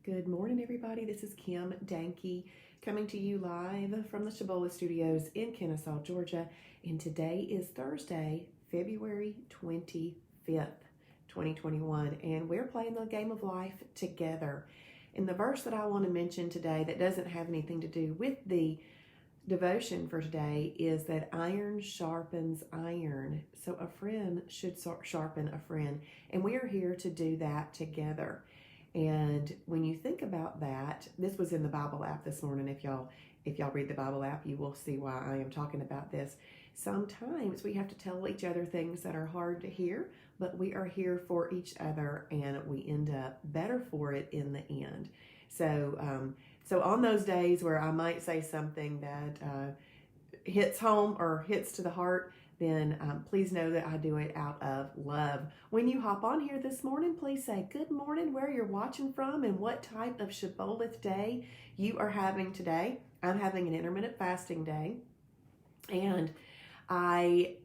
Good morning, everybody. This is Kim Danke coming to you live from the Shibby Studios in Kennesaw, Georgia. And today is Thursday, February 25th, 2021. And we're playing the game of life together. And the verse that I want to mention today that doesn't have anything to do with the devotion for today is that iron sharpens iron. So a friend should sharpen a friend. And we are here to do that together. And when you think about that, this was in the Bible app this morning. If y'all read the Bible app, you will see why I am talking about this. Sometimes we have to tell each other things that are hard to hear, but we are here for each other, and we end up better for it in the end. So on those days where I might say something that hits home or hits to the heart, then please know that I do it out of love. When you hop on here this morning, please say good morning, where you're watching from, and what type of Shibboleth day you are having today. I'm having an intermittent fasting day, and I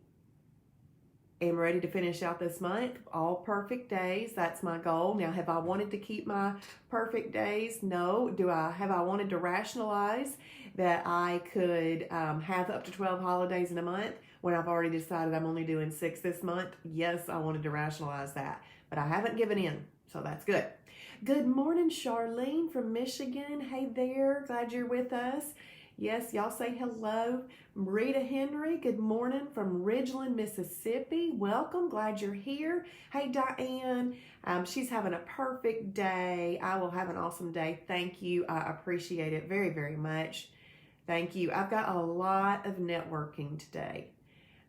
am ready to finish out this month. All perfect days. That's my goal. Now, have I wanted to keep my perfect days? No. Have I wanted to rationalize that I could have up to 12 holidays in a month when I've already decided I'm only doing 6 this month? Yes, I wanted to rationalize that, but I haven't given in, so that's good. Good morning, Charlene from Michigan. Hey there, glad you're with us. Yes, y'all say hello. Rita Henry, good morning from Ridgeland, Mississippi. Welcome, glad you're here. Hey, Diane, she's having a perfect day. I will have an awesome day. Thank you. I appreciate it very, very much. Thank you. I've got a lot of networking today.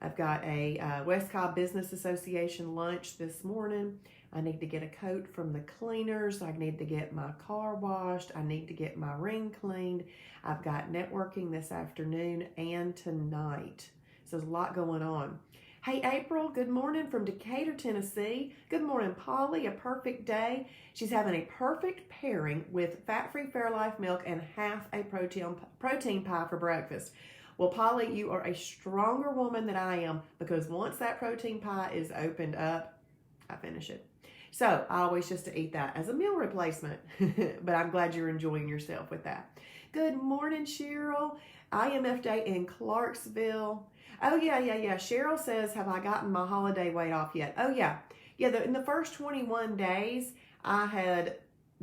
I've got a West Cobb Business Association lunch this morning. I need to get a coat from the cleaners. I need to get my car washed. I need to get my ring cleaned. I've got networking this afternoon and tonight. So there's a lot going on. Hey, April, good morning from Decatur, Tennessee. Good morning, Polly. A perfect day. She's having a perfect pairing with fat-free Fairlife milk and half a protein pie for breakfast. Well, Polly, you are a stronger woman than I am, because once that protein pie is opened up, I finish it. So I always just to eat that as a meal replacement, but I'm glad you're enjoying yourself with that. Good morning, Cheryl. IMF Day in Clarksville. Oh, yeah. Cheryl says, have I gotten my holiday weight off yet? Oh, yeah. Yeah, in the first 21 days, I had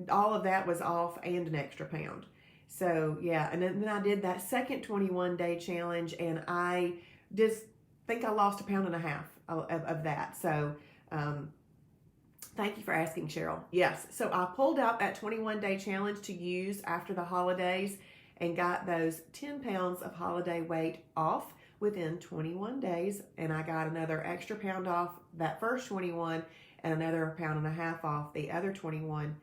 all of that was off and an extra pound. So, yeah, and then I did that second 21-day challenge, and I just think I lost 1.5 pounds of that. So, thank you for asking, Cheryl. Yes, so I pulled out that 21-day challenge to use after the holidays and got those 10 pounds of holiday weight off within 21 days, and I got another extra pound off that first 21 and another 1.5 pounds off the other 21.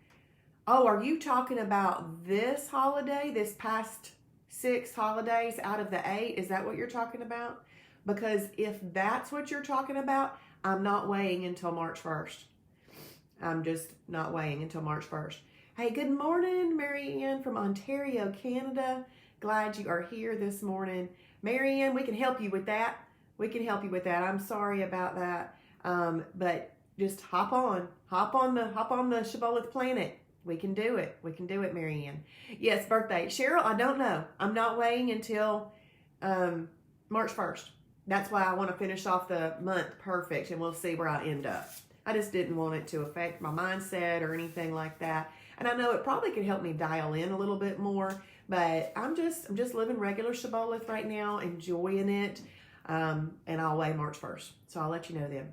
Oh, are you talking about this holiday, this past 6 holidays out of the 8? Is that what you're talking about? Because if that's what you're talking about, I'm not weighing until March 1st. I'm just not weighing until March 1st. Hey, good morning, Mary Ann from Ontario, Canada. Glad you are here this morning. Mary Ann, we can help you with that. I'm sorry about that. But just hop on the Shibboleth planet. We can do it, Mary Ann. Yes, birthday. Cheryl, I don't know. I'm not weighing until March 1st. That's why I want to finish off the month perfect, and we'll see where I end up. I just didn't want it to affect my mindset or anything like that. And I know it probably could help me dial in a little bit more, but I'm just living regular Shibboleth right now, enjoying it, and I'll weigh March 1st. So I'll let you know then.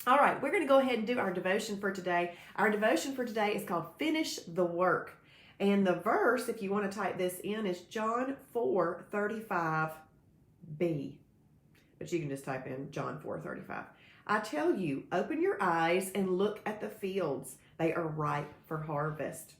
All right, we're going to go ahead and do our devotion for today. Our devotion for today is called Finish the Work. And the verse, if you want to type this in, is John 4:35b. But you can just type in John 4:35. I tell you, open your eyes and look at the fields. They are ripe for harvest.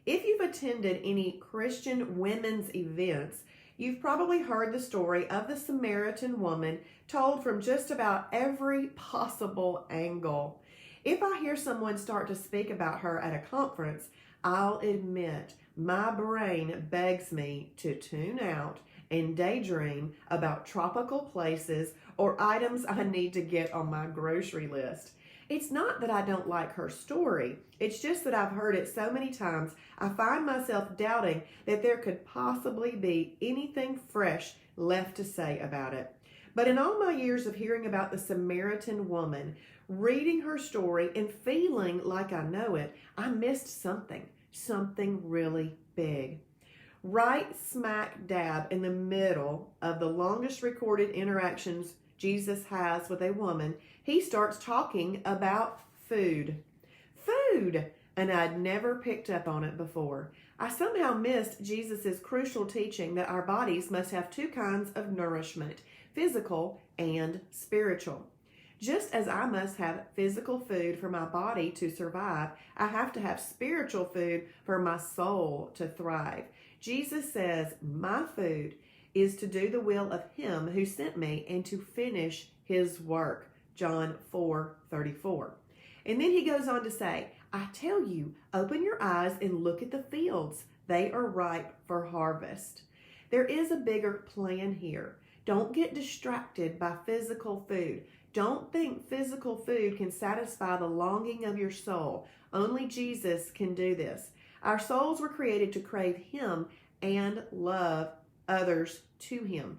If you've attended any Christian women's events, you've probably heard the story of the Samaritan woman told from just about every possible angle. If I hear someone start to speak about her at a conference, I'll admit my brain begs me to tune out and daydream about tropical places or items I need to get on my grocery list. It's not that I don't like her story. It's just that I've heard it so many times, I find myself doubting that there could possibly be anything fresh left to say about it. But in all my years of hearing about the Samaritan woman, reading her story and feeling like I know it, I missed something really big. Right smack dab in the middle of the longest recorded interactions Jesus has with a woman, he starts talking about food. Food! And I'd never picked up on it before. I somehow missed Jesus' crucial teaching that our bodies must have two kinds of nourishment, physical and spiritual. Just as I must have physical food for my body to survive, I have to have spiritual food for my soul to thrive. Jesus says, my food is to do the will of him who sent me and to finish his work. John 4:34. And then he goes on to say, I tell you, open your eyes and look at the fields. They are ripe for harvest. There is a bigger plan here. Don't get distracted by physical food. Don't think physical food can satisfy the longing of your soul. Only Jesus can do this. Our souls were created to crave him and love others to him.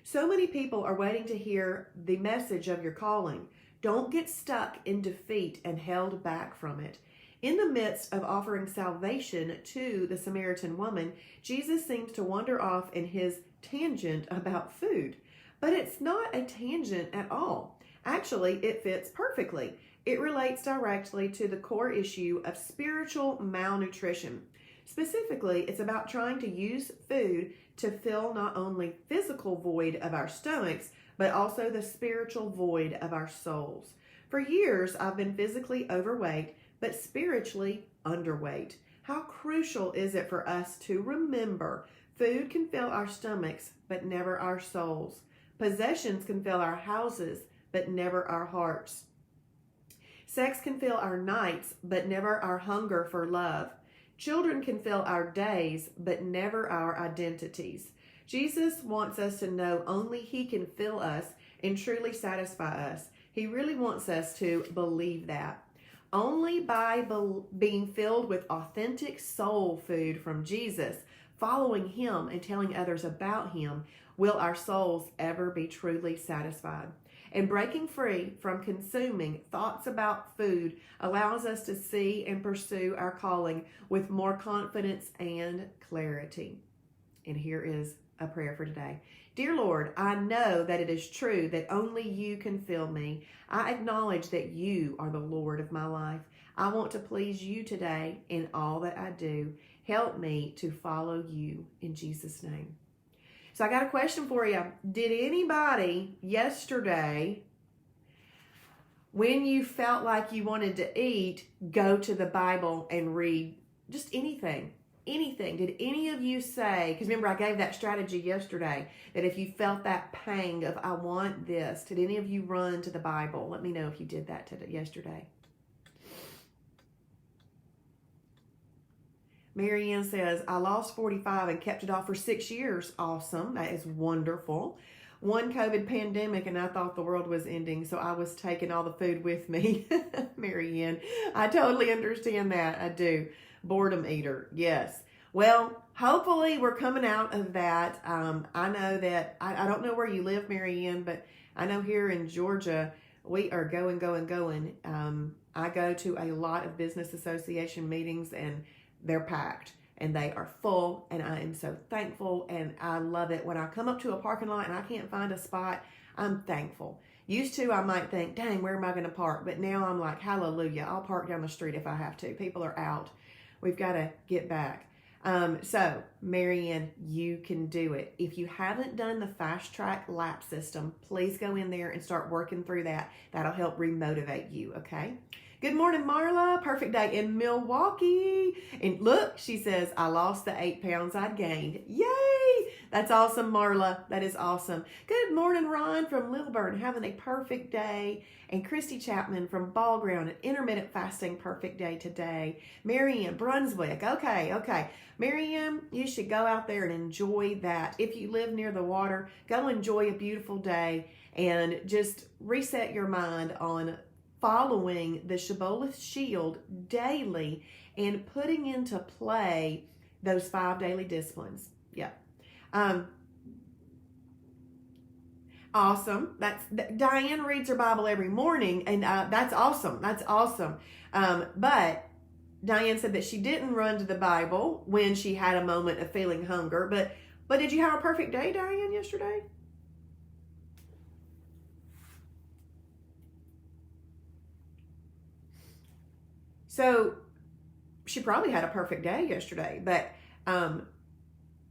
So many people are waiting to hear the message of your calling. Don't get stuck in defeat and held back from it. In the midst of offering salvation to the Samaritan woman, Jesus seems to wander off in his tangent about food. But it's not a tangent at all. Actually, it fits perfectly. It relates directly to the core issue of spiritual malnutrition. Specifically, it's about trying to use food to fill not only physical void of our stomachs, but also the spiritual void of our souls. For years, I've been physically overweight, but spiritually underweight. How crucial is it for us to remember food can fill our stomachs, but never our souls. Possessions can fill our houses, but never our hearts. Sex can fill our nights, but never our hunger for love. Children can fill our days, but never our identities. Jesus wants us to know only he can fill us and truly satisfy us. He really wants us to believe that. Only by being filled with authentic soul food from Jesus, following him and telling others about him, will our souls ever be truly satisfied. And breaking free from consuming thoughts about food allows us to see and pursue our calling with more confidence and clarity. And here is a prayer for today. Dear Lord, I know that it is true that only you can fill me. I acknowledge that you are the Lord of my life. I want to please you today in all that I do. Help me to follow you in Jesus' name. So I got a question for you. Did anybody yesterday, when you felt like you wanted to eat, go to the Bible and read just anything? Anything. Did any of you say, because remember I gave that strategy yesterday, that if you felt that pang of I want this, did any of you run to the Bible? Let me know if you did that yesterday. Marianne says, I lost 45 and kept it off for 6 years. Awesome. That is wonderful. One COVID pandemic and I thought the world was ending, so I was taking all the food with me. Marianne, I totally understand that. I do. Boredom eater. Yes. Well, hopefully we're coming out of that. I know that, I don't know where you live, Marianne, but I know here in Georgia, we are going. I go to a lot of business association meetings and they're packed and they are full, and I am so thankful and I love it. When I come up to a parking lot and I can't find a spot, I'm thankful. Used to, I might think, dang, where am I going to park? But now I'm like, hallelujah, I'll park down the street if I have to. People are out. We've got to get back. So, Marianne, you can do it. If you haven't done the Fast Track lap system, please go in there and start working through that. That'll help remotivate you, okay? Good morning, Marla. Perfect day in Milwaukee. And look, she says, I lost the 8 pounds I'd gained. Yay! That's awesome, Marla. That is awesome. Good morning, Ron from Lilburn, having a perfect day. And Christy Chapman from Ball Ground, an intermittent fasting perfect day today. Marianne, Brunswick. Okay. Marianne, you should go out there and enjoy that. If you live near the water, go enjoy a beautiful day and just reset your mind on following the Shibboleth Shield daily and putting into play those 5 daily disciplines. Yeah. Awesome. Diane reads her Bible every morning, and that's awesome. That's awesome. But Diane said that she didn't run to the Bible when she had a moment of feeling hunger. But did you have a perfect day, Diane, yesterday? So she probably had a perfect day yesterday, but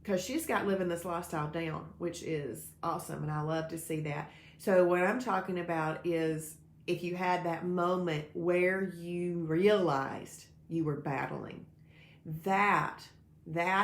because she's got living this lifestyle down, which is awesome, and I love to see that. So what I'm talking about is if you had that moment where you realized you were battling, that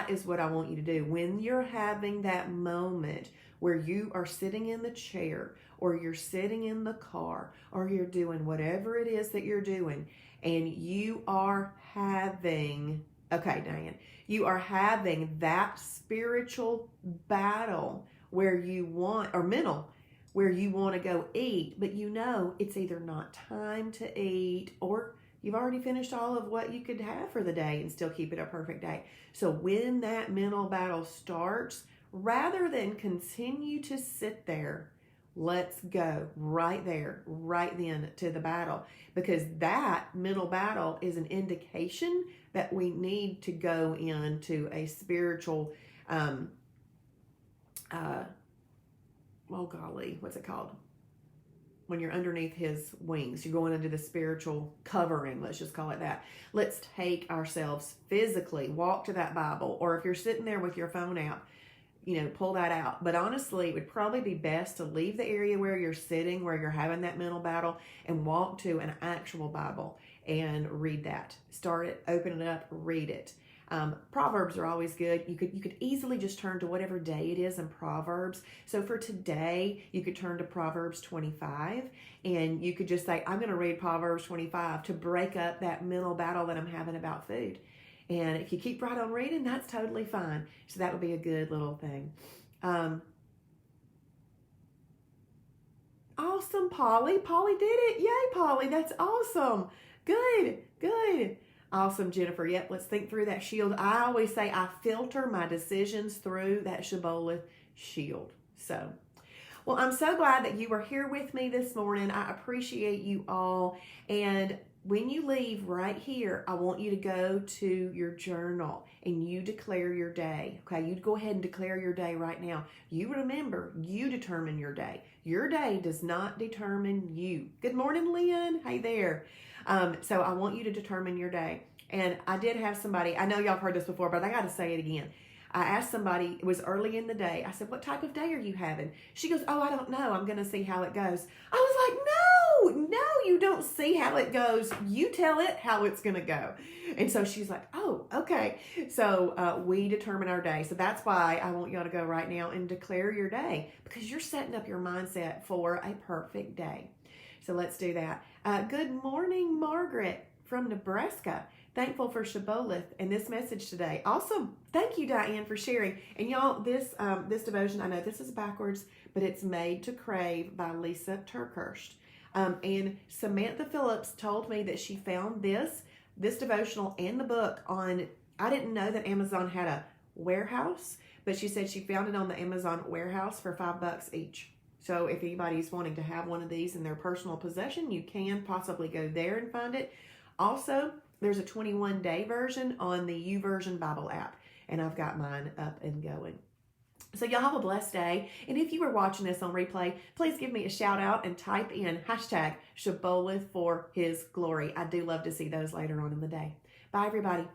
is what I want you to do. When you're having that moment where you are sitting in the chair, or you're sitting in the car, or you're doing whatever it is that you're doing, and you are having, okay, Diane, you are having that spiritual battle where you want, or mental, where you want to go eat, but you know it's either not time to eat, or you've already finished all of what you could have for the day and still keep it a perfect day. So when that mental battle starts, rather than continue to sit there, let's go right there, right then to the battle, because that mental battle is an indication that we need to go into a spiritual, oh golly, what's it called? When you're underneath his wings, you're going into the spiritual covering, let's just call it that. Let's take ourselves physically, walk to that Bible, or if you're sitting there with your phone out, pull that out. But honestly, it would probably be best to leave the area where you're sitting, where you're having that mental battle, and walk to an actual Bible and read that. Start it, open it up, read it. Proverbs are always good. You could easily just turn to whatever day it is in Proverbs. So for today, you could turn to Proverbs 25, and you could just say, I'm going to read Proverbs 25 to break up that mental battle that I'm having about food. And if you keep right on reading, that's totally fine. So that would be a good little thing. Awesome, Polly. Polly did it. Yay, Polly. That's awesome. Good. Awesome, Jennifer. Yep, let's think through that shield. I always say I filter my decisions through that Shibboleth shield. So, well, I'm so glad that you were here with me this morning. I appreciate you all. And when you leave right here, I want you to go to your journal and you declare your day. Okay, you go ahead and declare your day right now. You remember, you determine your day. Your day does not determine you. Good morning, Lynn. Hey there. So I want you to determine your day. And I did have somebody, I know y'all have heard this before, but I got to say it again. I asked somebody, it was early in the day. I said, what type of day are you having? She goes, oh, I don't know. I'm going to see how it goes. I was like, no, you don't see how it goes. You tell it how it's going to go. And so she's like, oh, okay. So we determine our day. So that's why I want y'all to go right now and declare your day, because you're setting up your mindset for a perfect day. So let's do that. Good morning, Margaret from Nebraska. Thankful for Shibboleth and this message today. Awesome. Thank you, Diane, for sharing. And y'all, this devotion, I know this is backwards, but it's made to Crave by Lysa TerKeurst. And Samantha Phillips told me that she found this devotional and the book on, I didn't know that Amazon had a warehouse, but she said she found it on the Amazon warehouse for $5 each. So if anybody's wanting to have one of these in their personal possession, you can possibly go there and find it. Also, there's a 21-day version on the YouVersion Bible app, and I've got mine up and going. So y'all have a blessed day. And if you are watching this on replay, please give me a shout out and type in #Shibboleth for his glory. I do love to see those later on in the day. Bye, everybody.